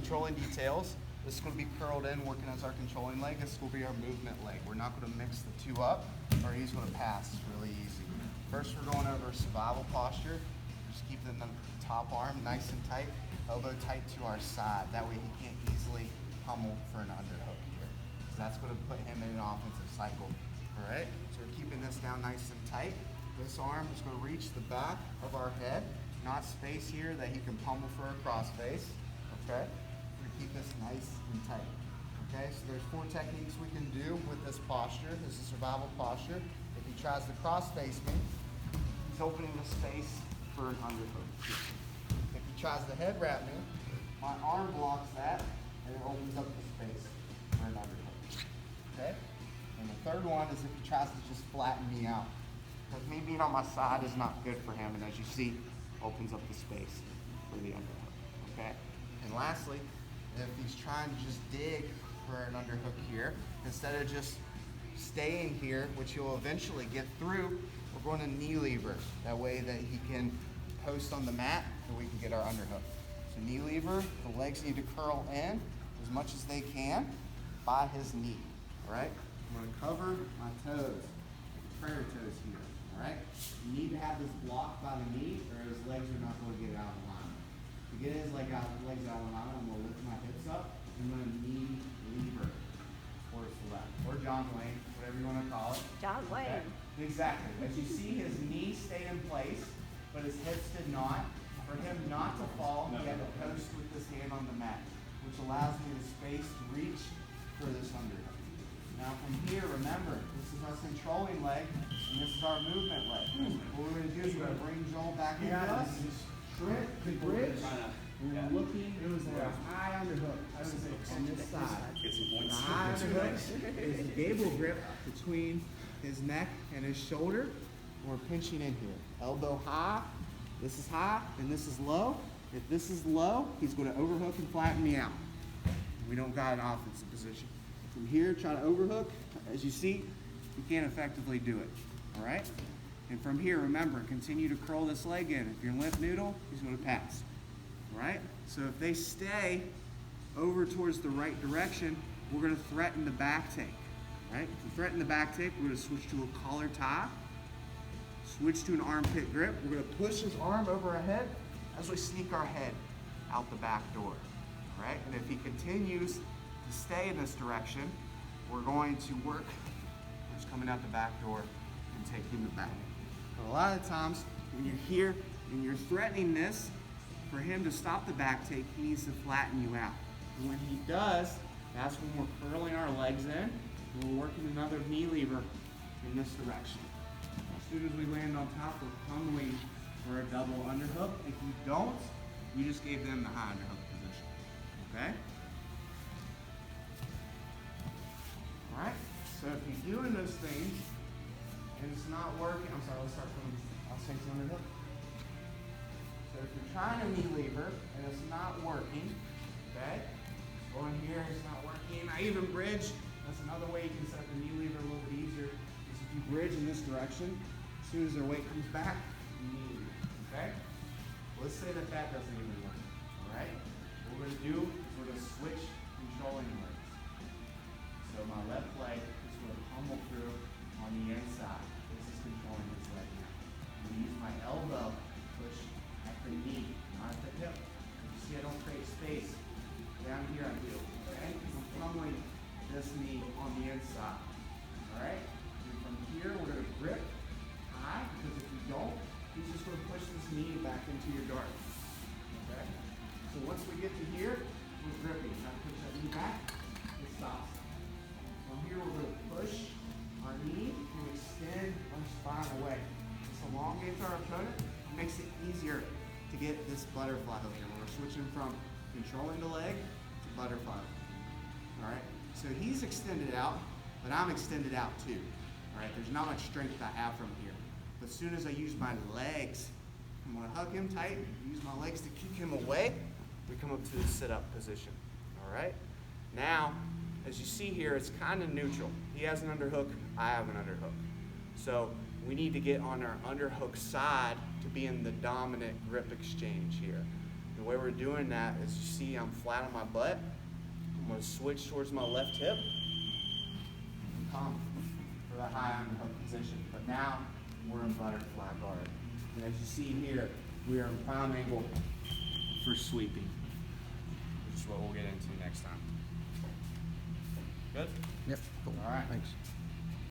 controlling details. This is going to be curled in, working as our controlling leg. This will be our movement leg. We're not going to mix the two up, or he's going to pass really easy. First, we're going over survival posture. Just keeping the top arm nice and tight, elbow tight to our side. That way he can't easily pummel for an underhook here. So that's going to put him in an offensive cycle. All right, so we're keeping this down nice and tight. This arm is going to reach the back of our head, not space here that he can pummel for a crossface. Okay, we're going to keep this nice and tight. Okay, so there's 4 techniques we can do with this posture. This is survival posture. If he tries to crossface me, he's opening the space for an underhook. If he tries to head wrap me, my arm blocks that and it opens up the space for an underhook. Okay? And the third one is if he tries to just flatten me out. Because me being on my side is not good for him, and as you see, opens up the space for the underhook. Okay? And lastly, if he's trying to just dig for an underhook here, instead of just staying here, which he'll eventually get through, we're going to knee lever. That way that he can post on the mat and we can get our underhook. So knee lever, the legs need to curl in as much as they can by his knee. All right? I'm going to cover my toes, prayer toes here. All right? You need to have this blocked by the knee or his legs are not going to get out of alignment. To get his legs out of alignment, I'm going to lift my hips up and I'm going to knee lever towards the left. Or John Wayne, whatever you want to call it. John Wayne. Okay? Exactly. As you see, his knees stay in place, but his hips did not. For him not to fall, he had to post with this hand on the mat, which allows me the space to reach for this underhook. Now from here, remember, this is our controlling leg, and this is our movement leg. What we're going to do is we're going to bring Joel back into us. Trip the bridge. We're looking, it was a high underhook. I was on this side. The high underhook is the gable grip between his neck and his shoulder. We're pinching in here. Elbow high, this is high, and this is low. If this is low, he's going to overhook and flatten me out. We don't got an offensive position. From here, try to overhook. As you see, you can't effectively do it. All right? And from here, remember, continue to curl this leg in. If you're limp noodle, he's going to pass. All right? So if they stay over towards the right direction, we're going to threaten the back take. All right? If we threaten the back take, we're going to switch to a collar tie. Switch to an armpit grip. We're going to push his arm over our head as we sneak our head out the back door. All right? And if he continues to stay in this direction, we're going to work just coming out the back door and taking the back. But a lot of times when you're here and you're threatening this, for him to stop the back take, he needs to flatten you out. And when he does, that's when we're curling our legs in and we're working another knee lever in this direction. As soon as we land on top, we're pummeling for a double underhook. If you don't, you just gave them the high underhook position. Okay? All right? So if you're doing those things and it's not working, I'm sorry, let's start from, I'll say some underhook. So if you're trying to knee lever and it's not working, okay? Going here, it's not working. I even bridge. That's another way you can set up the knee lever a little bit easier. Is if you bridge in this direction, as soon as their weight comes back, you knee lever, okay? Let's say that that doesn't even work, all right? What we're going to do is we're going to switch controlling legs. So my left leg is going to pummel through on the inside. This is controlling this leg now. I'm going to use my elbow push at the knee, not at the hip. You see I don't create space. Down here I do, okay? I'm pummeling this knee on the inside, all right? And from here we're going to grip high, because if you don't, he's just going to push this knee back into your guard, okay? So once we get to here, we're gripping. Now push that knee back, it stops. From here we're going to push our knee and extend our spine away. This elongates our opponent, makes it easier to get this butterfly hook here. We're switching from controlling the leg to butterfly. All right, so he's extended out, but I'm extended out too. All right, there's not much strength I have from here. But as soon as I use my legs, I'm gonna hug him tight, use my legs to keep him away, we come up to the sit-up position. All right, now, as you see here, it's kind of neutral. He has an underhook, I have an underhook. So we need to get on our underhook side to be in the dominant grip exchange here. The way we're doing that is, you see I'm flat on my butt. I'm going to switch towards my left hip and come for the high underhook position. But now we're in butterfly guard. And as you see here, we are in prime angle for sweeping, which is what we'll get into next time. Good? Yep. Cool. All right. Thanks.